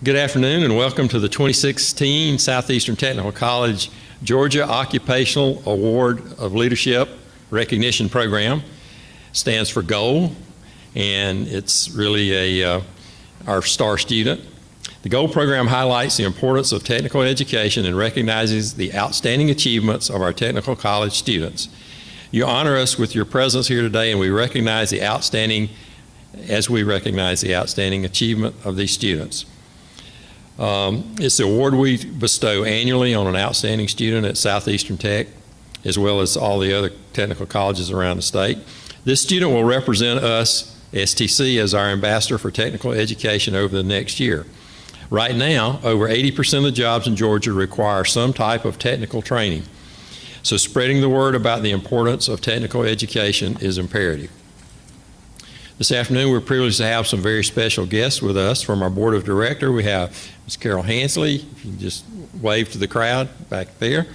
Good afternoon and welcome to the 2016 Southeastern Technical College Georgia Occupational Award of Leadership Recognition Program. Stands for GOLD, and it's really our star student. The GOLD program highlights the importance of technical education and recognizes the outstanding achievements of our technical college students. You honor us with your presence here today, and we recognize the outstanding achievement of these students. It's the award we bestow annually on an outstanding student at Southeastern Tech, as well as all the other technical colleges around the state. This student will represent us, STC, as our ambassador for technical education over the next year. Right now, over 80% of the jobs in Georgia require some type of technical training. So spreading the word about the importance of technical education is imperative. This afternoon, we're privileged to have some very special guests with us. From our board of directors, we have Ms. Carol Hansley, if you can just wave to the crowd back there,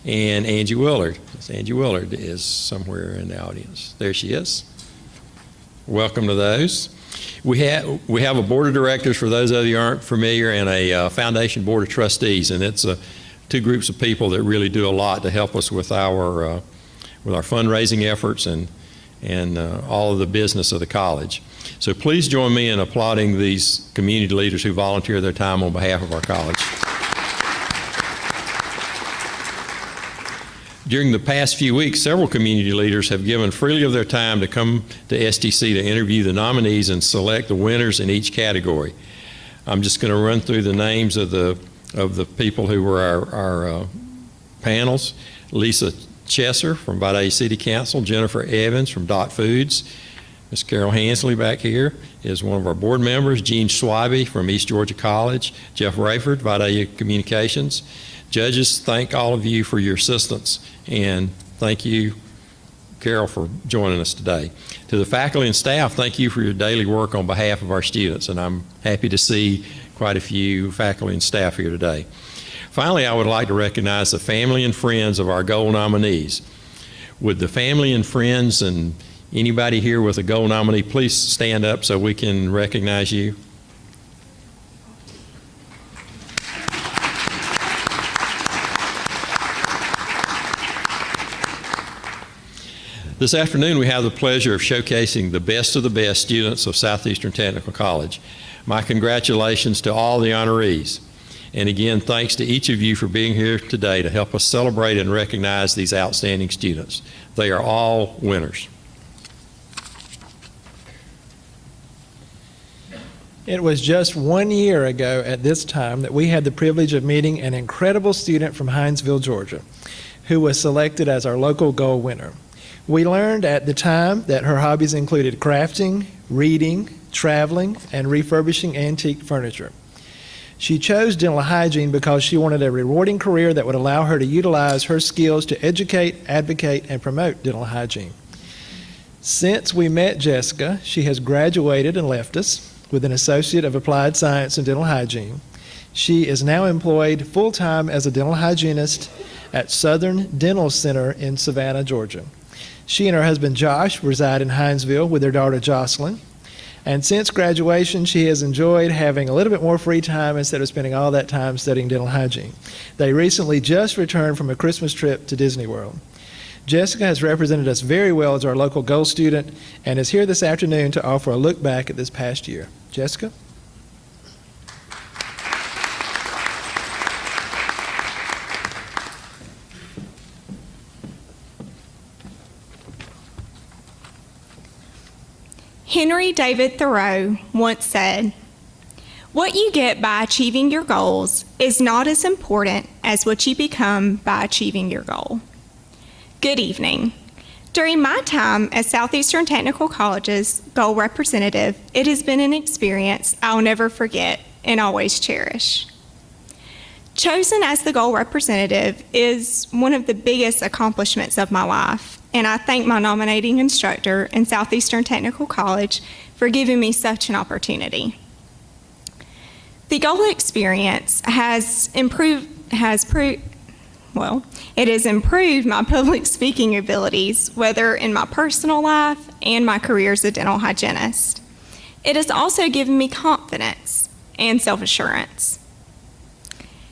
and Angie Willard. Ms. Angie Willard is somewhere in the audience. There she is. Welcome to those. We have a board of directors, for those of you who aren't familiar, and a foundation board of trustees, and it's two groups of people that really do a lot to help us with our fundraising efforts and all of the business of the college. So please join me in applauding these community leaders who volunteer their time on behalf of our college. During the past few weeks, several community leaders have given freely of their time to come to STC to interview the nominees and select the winners in each category. I'm just going to run through the names of the people who were our panels. Lisa Chesser from Vidalia City Council, Jennifer Evans from Dot Foods, Ms. Carol Hansley back here is one of our board members, Gene Schwabe from East Georgia College, Jeff Rayford, Vidalia Communications. Judges, thank all of you for your assistance, and thank you, Carol, for joining us today. To the faculty and staff, thank you for your daily work on behalf of our students, and I'm happy to see quite a few faculty and staff here today. Finally, I would like to recognize the family and friends of our GOLD nominees. Would the family and friends and anybody here with a GOLD nominee please stand up so we can recognize you? This afternoon, we have the pleasure of showcasing the best of the best students of Southeastern Technical College. My congratulations to all the honorees. And again, thanks to each of you for being here today to help us celebrate and recognize these outstanding students. They are all winners. It was just 1 year ago at this time that we had the privilege of meeting an incredible student from Hinesville, Georgia, who was selected as our local GOLD winner. We learned at the time that her hobbies included crafting, reading, traveling, and refurbishing antique furniture. She chose dental hygiene because she wanted a rewarding career that would allow her to utilize her skills to educate, advocate, and promote dental hygiene. Since we met Jessica, she has graduated and left us with an Associate of Applied Science in Dental Hygiene. She is now employed full-time as a dental hygienist at Southern Dental Center in Savannah, Georgia. She and her husband Josh reside in Hinesville with their daughter Jocelyn. And since graduation, she has enjoyed having a little bit more free time instead of spending all that time studying dental hygiene. They recently just returned from a Christmas trip to Disney World. Jessica has represented us very well as our local GOLD student and is here this afternoon to offer a look back at this past year. Jessica? Henry David Thoreau once said, "What you get by achieving your goals is not as important as what you become by achieving your goal." Good evening. During my time as Southeastern Technical College's GOLD representative, it has been an experience I'll never forget and always cherish. Chosen as the GOLD representative is one of the biggest accomplishments of my life, and I thank my nominating instructor in Southeastern Technical College for giving me such an opportunity. The GOLD experience has improved my public speaking abilities, whether in my personal life and my career as a dental hygienist. It has also given me confidence and self-assurance.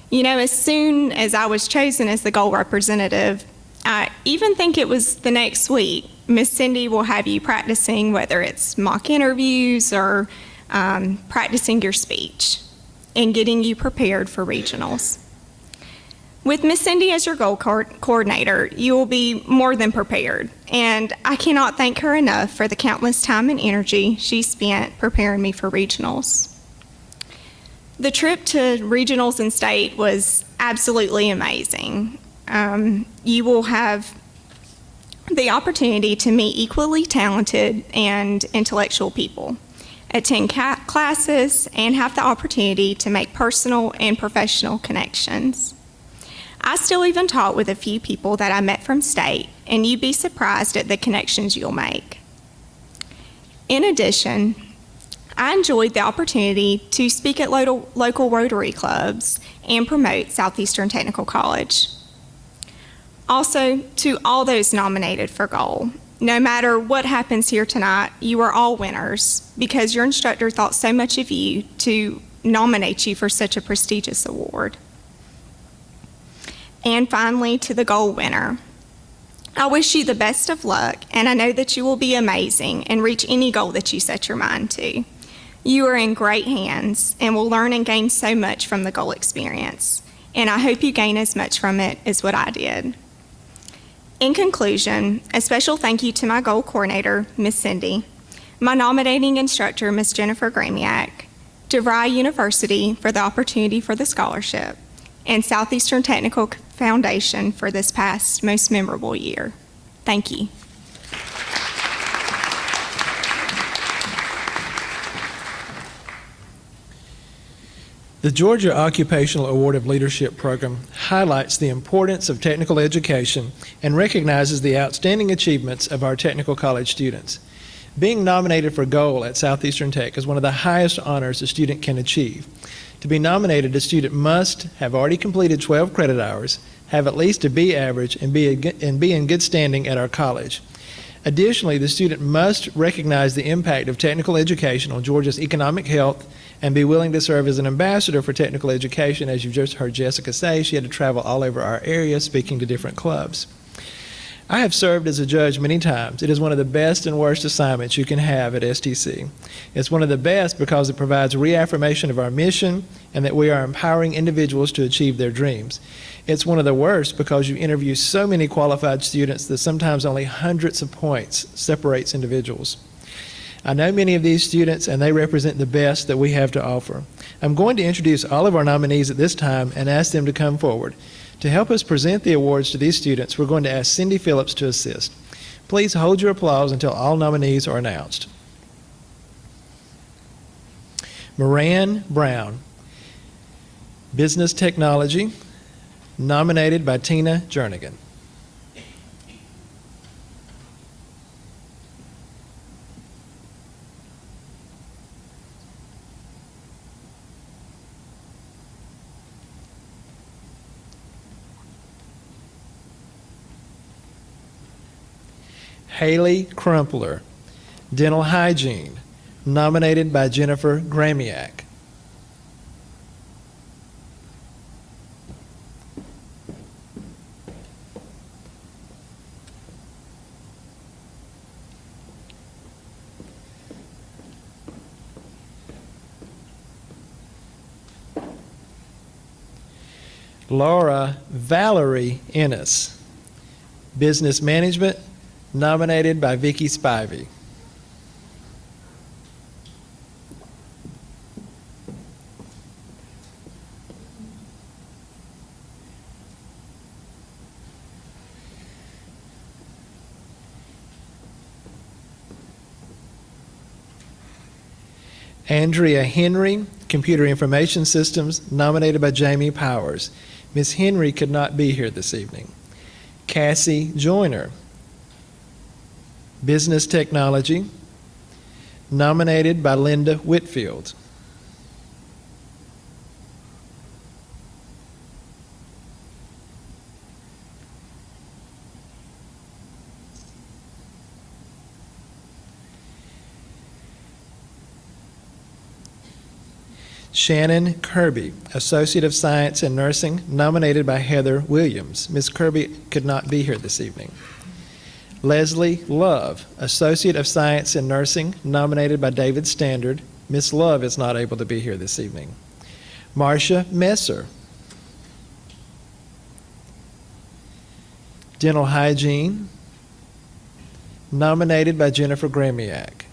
You know, as soon as I was chosen as the goal representative, I even think it was the next week, Miss Cindy will have you practicing, whether it's mock interviews or practicing your speech and getting you prepared for regionals. With Miss Cindy as your goal coordinator, you will be more than prepared, and I cannot thank her enough for the countless time and energy she spent preparing me for regionals. The trip to regionals and state was absolutely amazing. You will have the opportunity to meet equally talented and intellectual people, attend classes, and have the opportunity to make personal and professional connections. I still even talk with a few people that I met from state, and you'd be surprised at the connections you'll make. In addition, I enjoyed the opportunity to speak at local Rotary clubs and promote Southeastern Technical College. Also, to all those nominated for goal, no matter what happens here tonight, you are all winners because your instructor thought so much of you to nominate you for such a prestigious award. And finally, to the goal winner, I wish you the best of luck, and I know that you will be amazing and reach any goal that you set your mind to. You are in great hands and will learn and gain so much from the goal experience, and I hope you gain as much from it as what I did. In conclusion, a special thank you to my goal coordinator, Miss Cindy, my nominating instructor, Miss Jennifer Gramiak, DeVry University for the opportunity for the scholarship, and Southeastern Technical Foundation for this past most memorable year. Thank you. The Georgia Occupational Award of Leadership Program highlights the importance of technical education and recognizes the outstanding achievements of our technical college students. Being nominated for Gold at Southeastern Tech is one of the highest honors a student can achieve. To be nominated, a student must have already completed 12 credit hours, have at least a B average, and be in good standing at our college. Additionally, the student must recognize the impact of technical education on Georgia's economic health and be willing to serve as an ambassador for technical education. As you just heard Jessica say, she had to travel all over our area speaking to different clubs. I have served as a judge many times. It is one of the best and worst assignments you can have at STC. It's one of the best because it provides reaffirmation of our mission and that we are empowering individuals to achieve their dreams. It's one of the worst because you interview so many qualified students that sometimes only hundreds of points separates individuals. I know many of these students, and they represent the best that we have to offer. I'm going to introduce all of our nominees at this time and ask them to come forward. To help us present the awards to these students, we're going to ask Cindy Phillips to assist. Please hold your applause until all nominees are announced. Moran Brown, Business Technology, nominated by Tina Jernigan. Haley Crumpler, Dental Hygiene, nominated by Jennifer Gramiak. Laura Valerie Ennis, Business Management, nominated by Vicki Spivey. Andrea Henry, Computer Information Systems, nominated by Jamie Powers. Ms. Henry could not be here this evening. Cassie Joyner, Business Technology, nominated by Linda Whitfield. Shannon Kirby, Associate of Science in Nursing, nominated by Heather Williams. Ms. Kirby could not be here this evening. Leslie Love, Associate of Science in Nursing, nominated by David Standard. Ms. Love is not able to be here this evening. Marcia Messer, Dental Hygiene, nominated by Jennifer Gramiak.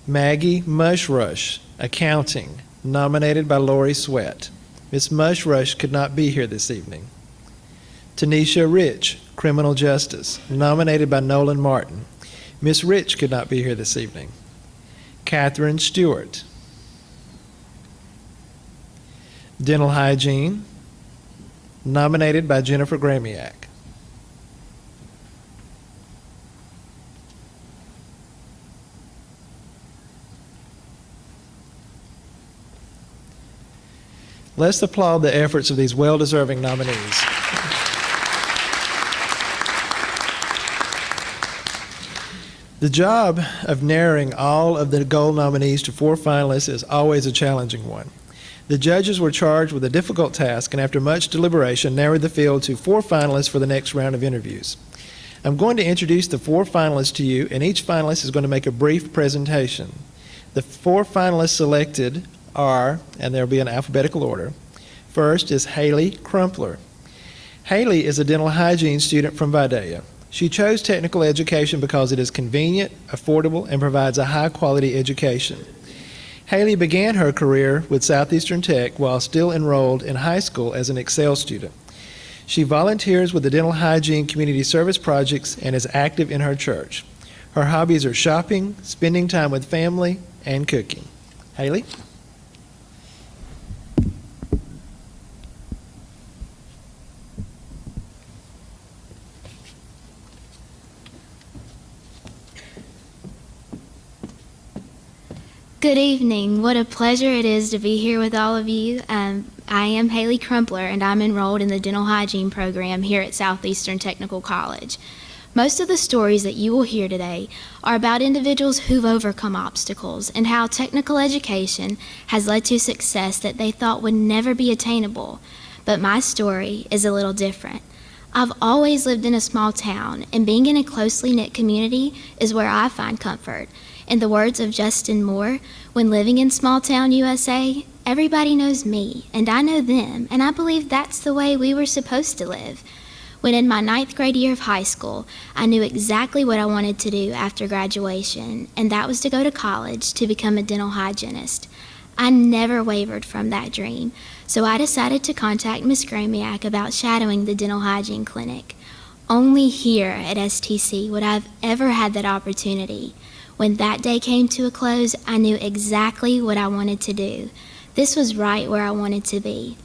Maggie Mushrush, Accounting, nominated by Lori Sweat. Ms. Mushrush could not be here this evening. Tanisha Rich, Criminal Justice, nominated by Nolan Martin. Ms. Rich could not be here this evening. Catherine Stewart, Dental Hygiene, nominated by Jennifer Gramiak. Let's applaud the efforts of these well-deserving nominees. The job of narrowing all of the gold nominees to 4 finalists is always a challenging one. The judges were charged with a difficult task, and after much deliberation, narrowed the field to 4 finalists for the next round of interviews. I'm going to introduce the 4 finalists to you, and each finalist is going to make a brief presentation. The 4 finalists selected are, and there will be an alphabetical order. First is Haley Crumpler. Haley is a dental hygiene student from Vidalia. She chose technical education because it is convenient, affordable, and provides a high-quality education. Haley began her career with Southeastern Tech while still enrolled in high school as an Excel student. She volunteers with the Dental Hygiene Community Service Projects and is active in her church. Her hobbies are shopping, spending time with family, and cooking. Haley? Good evening. What a pleasure it is to be here with all of you. I am Haley Crumpler, and I'm enrolled in the dental hygiene program here at Southeastern Technical College. Most of the stories that you will hear today are about individuals who've overcome obstacles and how technical education has led to success that they thought would never be attainable. But my story is a little different. I've always lived in a small town, and being in a closely knit community is where I find comfort. In the words of Justin Moore, when living in small town USA, everybody knows me, and I know them, and I believe that's the way we were supposed to live. When in my 9th grade year of high school, I knew exactly what I wanted to do after graduation, and that was to go to college to become a dental hygienist. I never wavered from that dream, so I decided to contact Ms. Gramiak about shadowing the dental hygiene clinic. Only here at STC would I have ever had that opportunity. When that day came to a close, I knew exactly what I wanted to do. This was right where I wanted to be.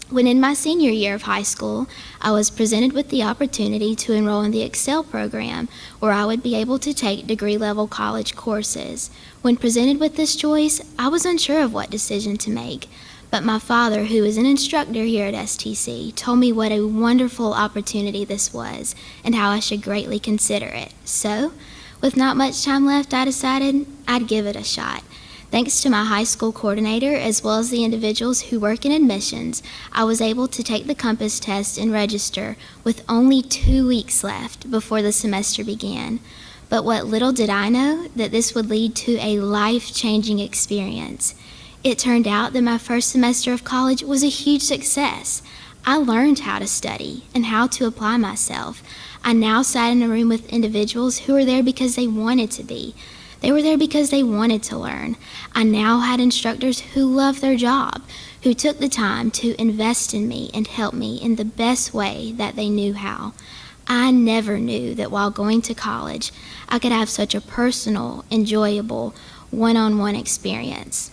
When in my senior year of high school, I was presented with the opportunity to enroll in the Excel program, where I would be able to take degree-level college courses. When presented with this choice, I was unsure of what decision to make. But my father, who is an instructor here at STC, told me what a wonderful opportunity this was and how I should greatly consider it. So, with not much time left, I decided I'd give it a shot. Thanks to my high school coordinator, as well as the individuals who work in admissions, I was able to take the Compass test and register with only 2 weeks left before the semester began. But what little did I know that this would lead to a life-changing experience. It turned out that my first semester of college was a huge success. I learned how to study and how to apply myself. I now sat in a room with individuals who were there because they wanted to be. They were there because they wanted to learn. I now had instructors who loved their job, who took the time to invest in me and help me in the best way that they knew how. I never knew that while going to college, I could have such a personal, enjoyable, one-on-one experience.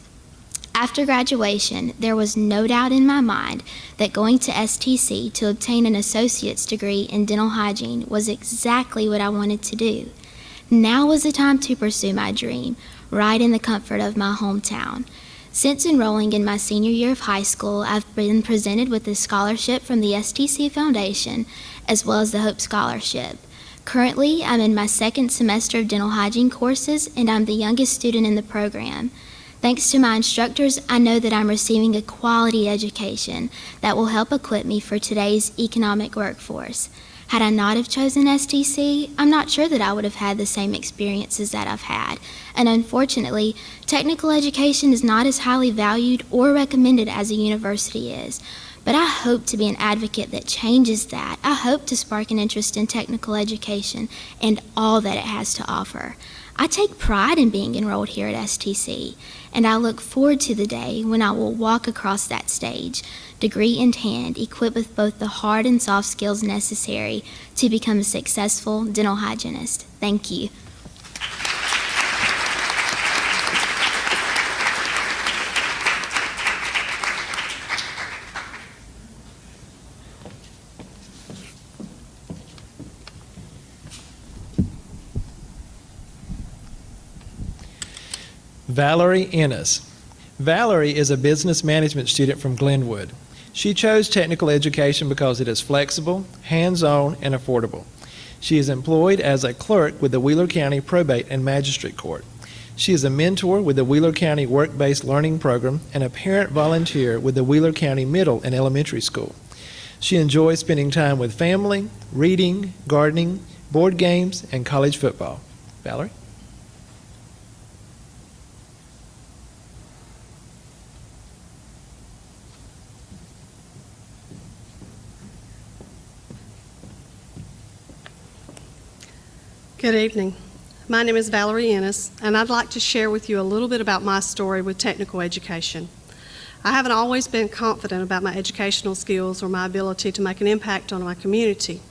After graduation, there was no doubt in my mind that going to STC to obtain an associate's degree in dental hygiene was exactly what I wanted to do. Now was the time to pursue my dream, right in the comfort of my hometown. Since enrolling in my senior year of high school, I've been presented with a scholarship from the STC Foundation, as well as the Hope Scholarship. Currently, I'm in my second semester of dental hygiene courses, and I'm the youngest student in the program. Thanks to my instructors, I know that I'm receiving a quality education that will help equip me for today's economic workforce. Had I not have chosen STC, I'm not sure that I would have had the same experiences that I've had. And unfortunately, technical education is not as highly valued or recommended as a university is. But I hope to be an advocate that changes that. I hope to spark an interest in technical education and all that it has to offer. I take pride in being enrolled here at STC, and I look forward to the day when I will walk across that stage, degree in hand, equipped with both the hard and soft skills necessary to become a successful dental hygienist. Thank you. Valerie Ennis. Valerie is a business management student from Glenwood. She chose technical education because it is flexible, hands-on, and affordable. She is employed as a clerk with the Wheeler County Probate and Magistrate Court. She is a mentor with the Wheeler County Work-Based Learning Program and a parent volunteer with the Wheeler County Middle and Elementary School. She enjoys spending time with family, reading, gardening, board games, and college football. Valerie? Good evening. My name is Valerie Ennis, and I'd like to share with you a little bit about my story with technical education. I haven't always been confident about my educational skills or my ability to make an impact on my community.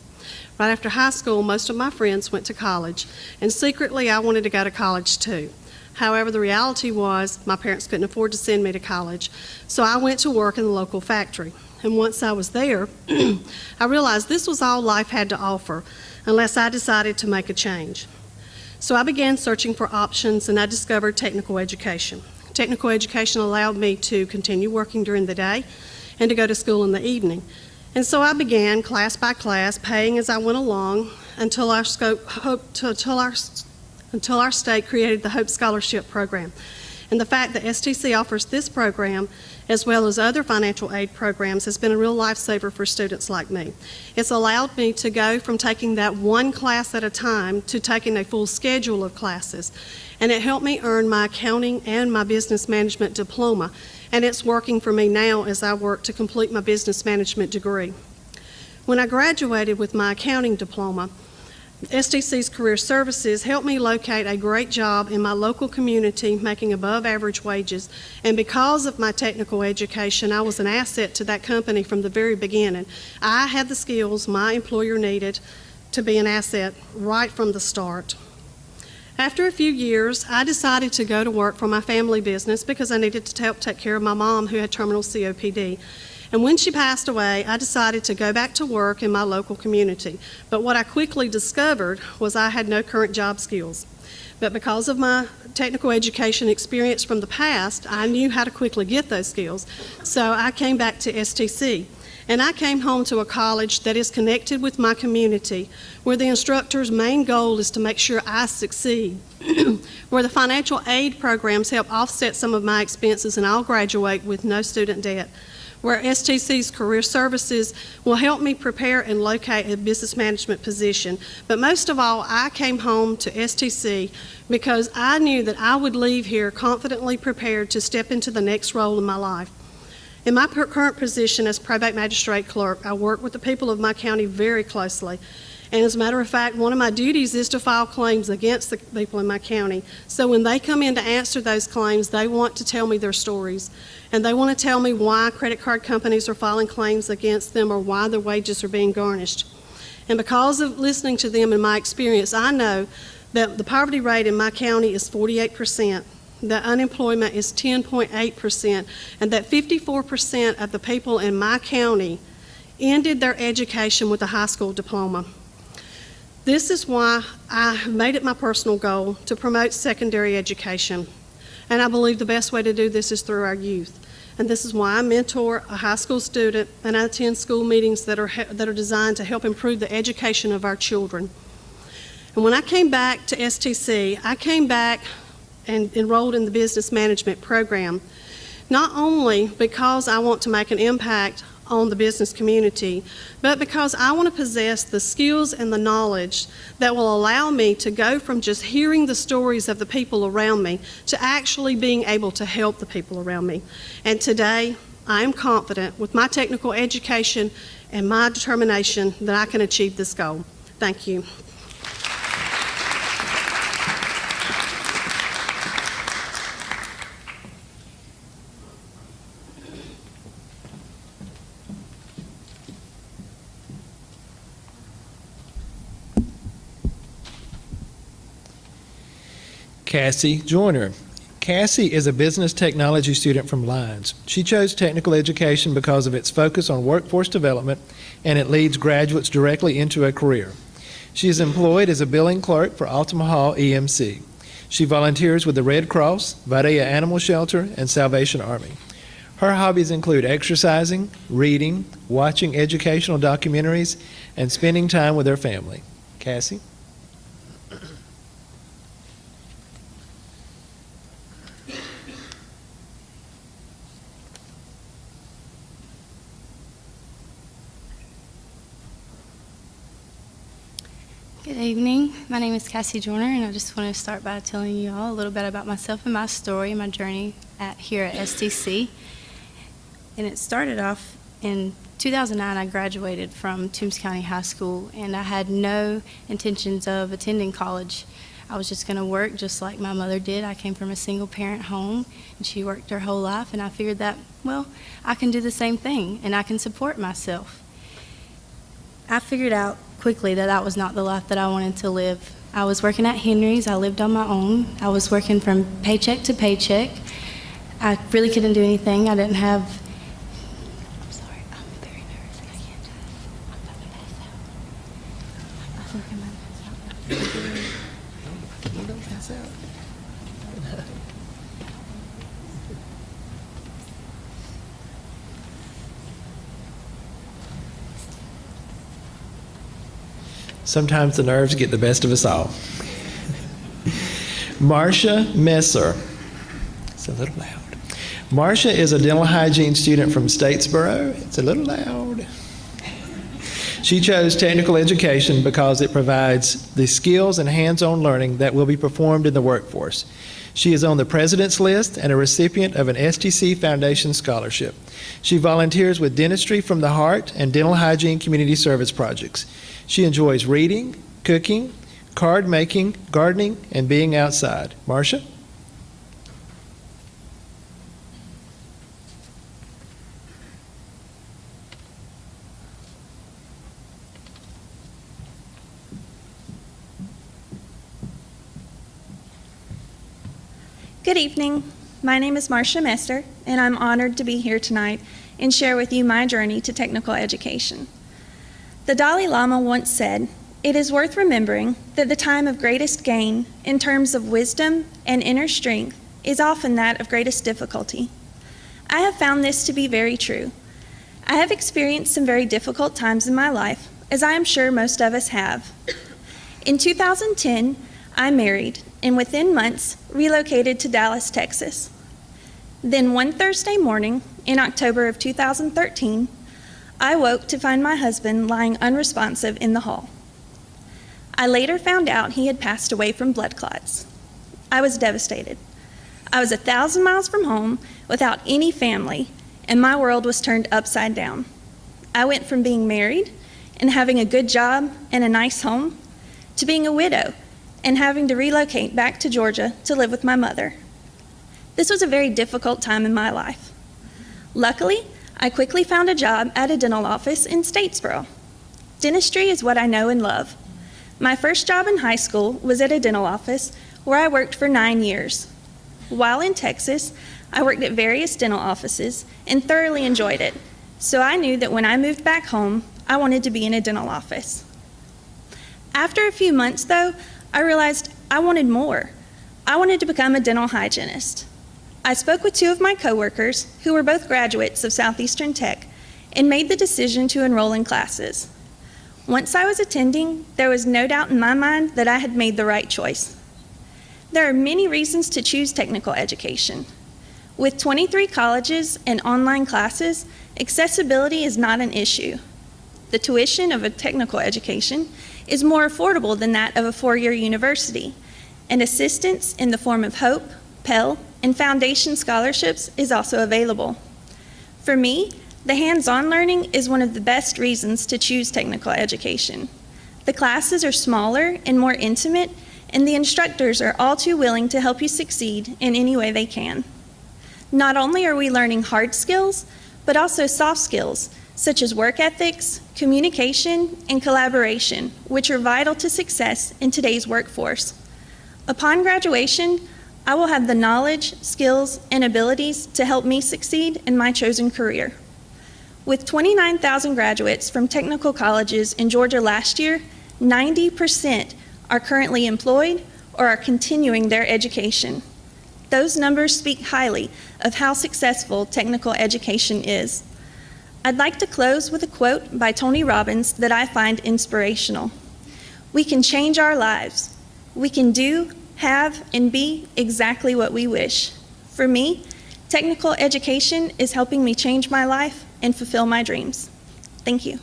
Right after high school, most of my friends went to college, and secretly I wanted to go to college too. However, the reality was my parents couldn't afford to send me to college, so I went to work in the local factory. And once I was there, I realized this was all life had to offer, unless I decided to make a change. So I began searching for options, and I discovered technical education. Technical education allowed me to continue working during the day and to go to school in the evening. And so I began class by class, paying as I went along until our state created the Hope Scholarship Program. And the fact that STC offers this program, as well as other financial aid programs, has been a real lifesaver for students like me. It's allowed me to go from taking that one class at a time to taking a full schedule of classes. And it helped me earn my accounting and my business management diploma. And it's working for me now as I work to complete my business management degree. When I graduated with my accounting diploma, STC's Career Services helped me locate a great job in my local community, making above average wages. And because of my technical education, I was an asset to that company from the very beginning. I had the skills my employer needed to be an asset right from the start. After a few years, I decided to go to work for my family business because I needed to help take care of my mom, who had terminal COPD. And when she passed away, I decided to go back to work in my local community. But what I quickly discovered was I had no current job skills. But because of my technical education experience from the past, I knew how to quickly get those skills. So I came back to STC. And I came home to a college that is connected with my community, where the instructor's main goal is to make sure I succeed, where the financial aid programs help offset some of my expenses and I'll graduate with no student debt, where STC's Career Services will help me prepare and locate a business management position. But most of all, I came home to STC because I knew that I would leave here confidently prepared to step into the next role in my life. In my current position as probate magistrate clerk, I work with the people of my county very closely. And as a matter of fact, one of my duties is to file claims against the people in my county. So when they come in to answer those claims, they want to tell me their stories. And they want to tell me why credit card companies are filing claims against them or why their wages are being garnished. And because of listening to them and my experience, I know that the poverty rate in my county is 48%. The unemployment is 10.8%, and that 54% of the people in my county ended their education with a high school diploma. This is why I made it my personal goal to promote secondary education. And I believe the best way to do this is through our youth. And this is why I mentor a high school student and I attend school meetings that are designed to help improve the education of our children. And when I came back to STC, I came back and enrolled in the business management program, not only because I want to make an impact on the business community, but because I want to possess the skills and the knowledge that will allow me to go from just hearing the stories of the people around me to actually being able to help the people around me. And today, I am confident with my technical education and my determination that I can achieve this goal. Thank you. Cassie Joyner. Cassie is a business technology student from Lyons. She chose technical education because of its focus on workforce development, and it leads graduates directly into a career. She is employed as a billing clerk for Altima Hall EMC. She volunteers with the Red Cross, Vadea Animal Shelter, and Salvation Army. Her hobbies include exercising, reading, watching educational documentaries, and spending time with her family. Cassie? Good evening. My name is Cassie Joyner, and I just want to start by telling you all a little bit about myself and my story, my journey here at STC. And it started off in 2009. I graduated from Toombs County High School, and I had no intentions of attending college. I was just going to work just like my mother did. I came from a single-parent home, and she worked her whole life, and I figured that, well, I can do the same thing, and I can support myself. I figured out quickly that that was not the life that I wanted to live. I was working at Henry's. I lived on my own. I was working from paycheck to paycheck. I really couldn't do anything. I didn't have... I'm sorry. I'm very nervous and I can't do this. I'm about to pass out. I think I might pass out. You don't pass out. Sometimes the nerves get the best of us all. Marcia Messer. It's a little loud. Marcia is a dental hygiene student from Statesboro. It's a little loud. She chose technical education because it provides the skills and hands-on learning that will be performed in the workforce. She is on the President's List and a recipient of an STC Foundation scholarship. She volunteers with Dentistry from the Heart and Dental Hygiene Community Service projects. She enjoys reading, cooking, card making, gardening, and being outside. Marcia? Good evening. My name is Marcia Messer, and I'm honored to be here tonight and share with you my journey to technical education. The Dalai Lama once said, "It is worth remembering that the time of greatest gain in terms of wisdom and inner strength is often that of greatest difficulty." I have found this to be very true. I have experienced some very difficult times in my life, as I am sure most of us have. In 2010, I married, and within months, relocated to Dallas, Texas. Then one Thursday morning, in October of 2013, I woke to find my husband lying unresponsive in the hall. I later found out he had passed away from blood clots. I was devastated. I was 1,000 miles from home without any family, and my world was turned upside down. I went from being married and having a good job and a nice home to being a widow and having to relocate back to Georgia to live with my mother. This was a very difficult time in my life. Luckily, I quickly found a job at a dental office in Statesboro. Dentistry is what I know and love. My first job in high school was at a dental office where I worked for 9 years. While in Texas, I worked at various dental offices and thoroughly enjoyed it, so I knew that when I moved back home, I wanted to be in a dental office. After a few months, though, I realized I wanted more. I wanted to become a dental hygienist. I spoke with two of my coworkers who were both graduates of Southeastern Tech and made the decision to enroll in classes. Once I was attending, there was no doubt in my mind that I had made the right choice. There are many reasons to choose technical education. With 23 colleges and online classes, accessibility is not an issue. The tuition of a technical education is more affordable than that of a four-year university, and assistance in the form of HOPE, Pell, and Foundation scholarships is also available. For me, the hands-on learning is one of the best reasons to choose technical education. The classes are smaller and more intimate, and the instructors are all too willing to help you succeed in any way they can. Not only are we learning hard skills, but also soft skills, such as work ethics, communication, and collaboration, which are vital to success in today's workforce. Upon graduation, I will have the knowledge, skills, and abilities to help me succeed in my chosen career. With 29,000 graduates from technical colleges in Georgia last year, 90% are currently employed or are continuing their education. Those numbers speak highly of how successful technical education is. I'd like to close with a quote by Tony Robbins that I find inspirational. "We can change our lives. We can do, have, and be exactly what we wish." For me, technical education is helping me change my life and fulfill my dreams. Thank you.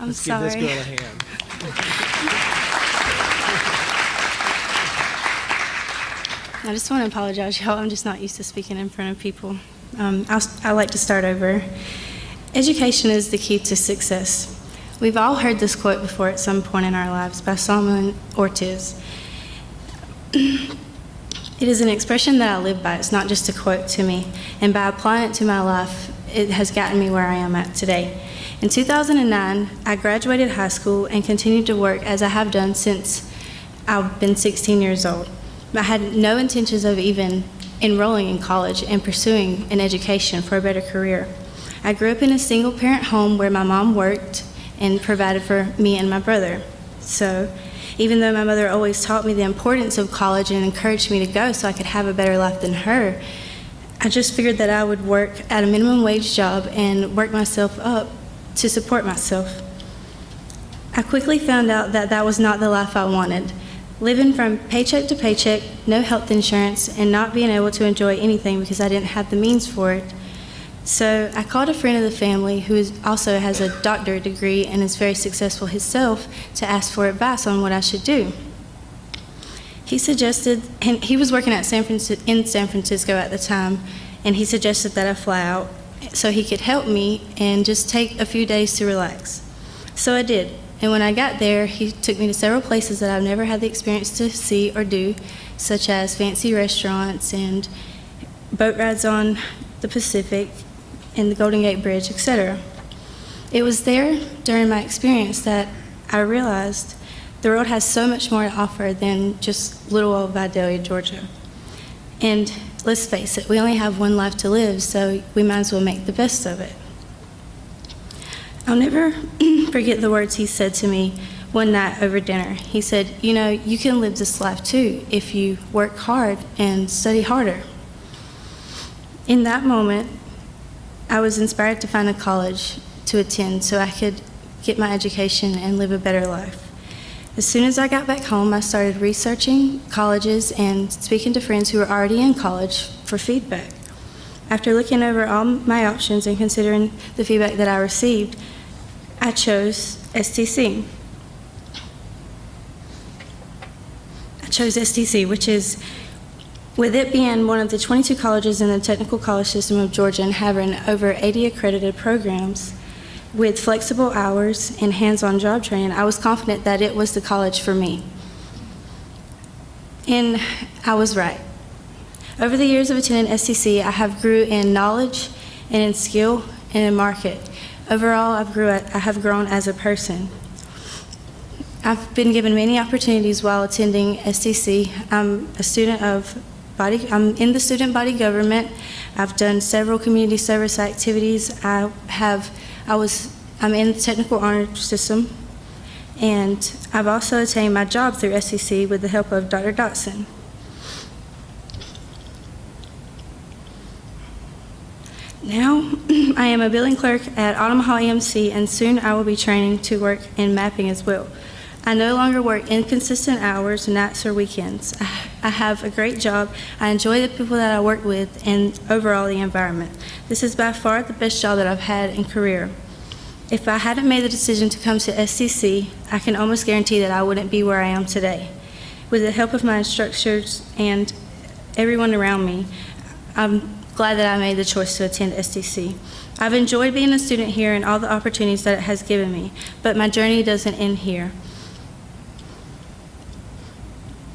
I'm Let's sorry. give this girl a hand. I just want to apologize, y'all. I'm just not used to speaking in front of people. I like to start over. Education is the key to success. We've all heard this quote before at some point in our lives by Solomon Ortiz. It is an expression that I live by. It's not just a quote to me. And by applying it to my life, it has gotten me where I am at today. In 2009, I graduated high school and continued to work as I have done since I've been 16 years old. I had no intentions of even enrolling in college and pursuing an education for a better career. I grew up in a single-parent home where my mom worked and provided for me and my brother. So, even though my mother always taught me the importance of college and encouraged me to go so I could have a better life than her, I just figured that I would work at a minimum wage job and work myself up to support myself. I quickly found out that that was not the life I wanted. Living from paycheck to paycheck, no health insurance, and not being able to enjoy anything because I didn't have the means for it. So I called a friend of the family who also has a doctorate degree and is very successful himself to ask for advice on what I should do. He suggested, and he was working in San Francisco at the time, and he suggested that I fly out so he could help me and just take a few days to relax. So I did. And when I got there, he took me to several places that I've never had the experience to see or do, such as fancy restaurants and boat rides on the Pacific and the Golden Gate Bridge, etc. It was there during my experience that I realized the world has so much more to offer than just little old Vidalia, Georgia. And let's face it, we only have one life to live, so we might as well make the best of it. I'll never forget the words he said to me one night over dinner. He said, "You know, you can live this life too if you work hard and study harder." In that moment, I was inspired to find a college to attend so I could get my education and live a better life. As soon as I got back home, I started researching colleges and speaking to friends who were already in college for feedback. After looking over all my options and considering the feedback that I received, I chose STC. Which is, with it being one of the 22 colleges in the technical college system of Georgia and having over 80 accredited programs with flexible hours and hands-on job training, I was confident that it was the college for me. And I was right. Over the years of attending STC, I have grew in knowledge and in skill and in market. Overall, I have grown as a person. I've been given many opportunities while attending STC. I'm in the student body government. I've done several community service activities. I'm in the technical honor system, and I've also attained my job through STC with the help of Dr. Dotson. Now, I am a billing clerk at Omaha EMC, and soon I will be training to work in mapping as well. I no longer work inconsistent hours, nights, or weekends. I have a great job. I enjoy the people that I work with and overall the environment. This is by far the best job that I've had in career. If I hadn't made the decision to come to STC, I can almost guarantee that I wouldn't be where I am today. With the help of my instructors and everyone around me, I'm glad that I made the choice to attend STC. I've enjoyed being a student here and all the opportunities that it has given me, but my journey doesn't end here.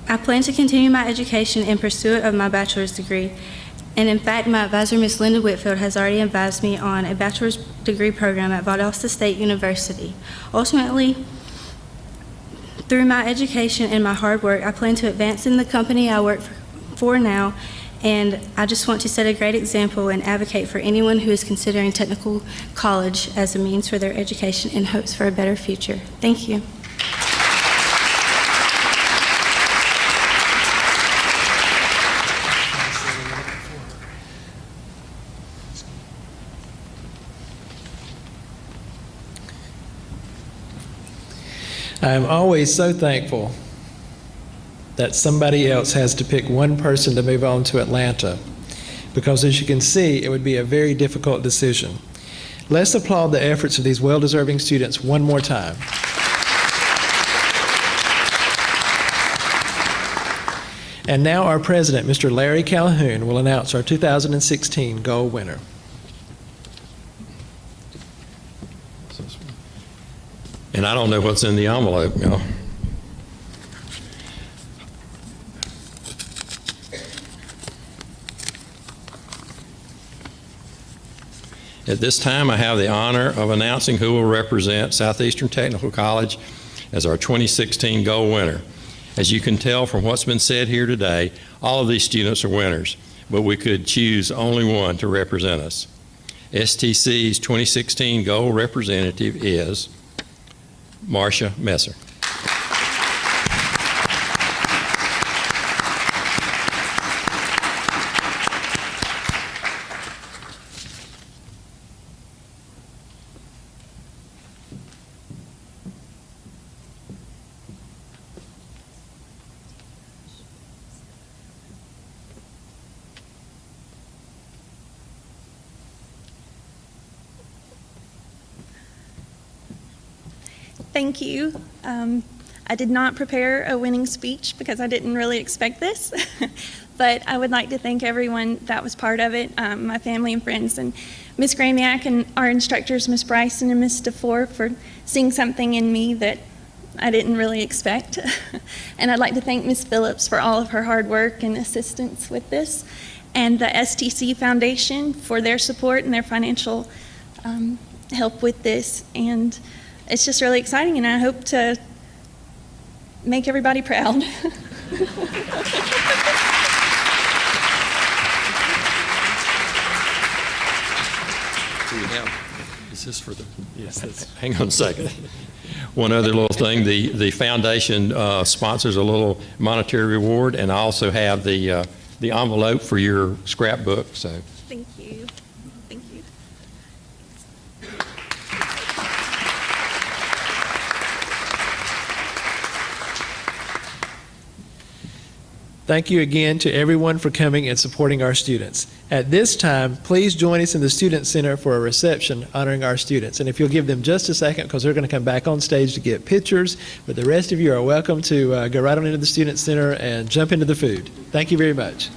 I plan to continue my education in pursuit of my bachelor's degree, and in fact, my advisor, Ms. Linda Whitfield, has already advised me on a bachelor's degree program at Valdosta State University. Ultimately, through my education and my hard work, I plan to advance in the company I work for now, and I just want to set a great example and advocate for anyone who is considering technical college as a means for their education in hopes for a better future. Thank you. I am always so thankful that somebody else has to pick one person to move on to Atlanta, because as you can see, it would be a very difficult decision. Let's applaud the efforts of these well-deserving students one more time. And now our president, Mr. Larry Calhoun, will announce our 2016 gold winner. And I don't know what's in the envelope, y'all. At this time, I have the honor of announcing who will represent Southeastern Technical College as our 2016 gold winner. As you can tell from what's been said here today, all of these students are winners, but we could choose only one to represent us. STC's 2016 gold representative is Marcia Messer. Thank you. I did not prepare a winning speech because I didn't really expect this, but I would like to thank everyone that was part of it, my family and friends, and Ms. Gramiak and our instructors, Ms. Bryson and Ms. DeFore, for seeing something in me that I didn't really expect. And I'd like to thank Ms. Phillips for all of her hard work and assistance with this, and the STC Foundation for their support and their financial help with this. And it's just really exciting, and I hope to make everybody proud. Is this for the? Yes. Hang on a second. One other little thing: the foundation sponsors a little monetary reward, and I also have the envelope for your scrapbook. So. Thank you. Thank you. Thank you again to everyone for coming and supporting our students. At this time, please join us in the Student Center for a reception honoring our students. And if you'll give them just a second, because they're going to come back on stage to get pictures, but the rest of you are welcome to go right on into the Student Center and jump into the food. Thank you very much.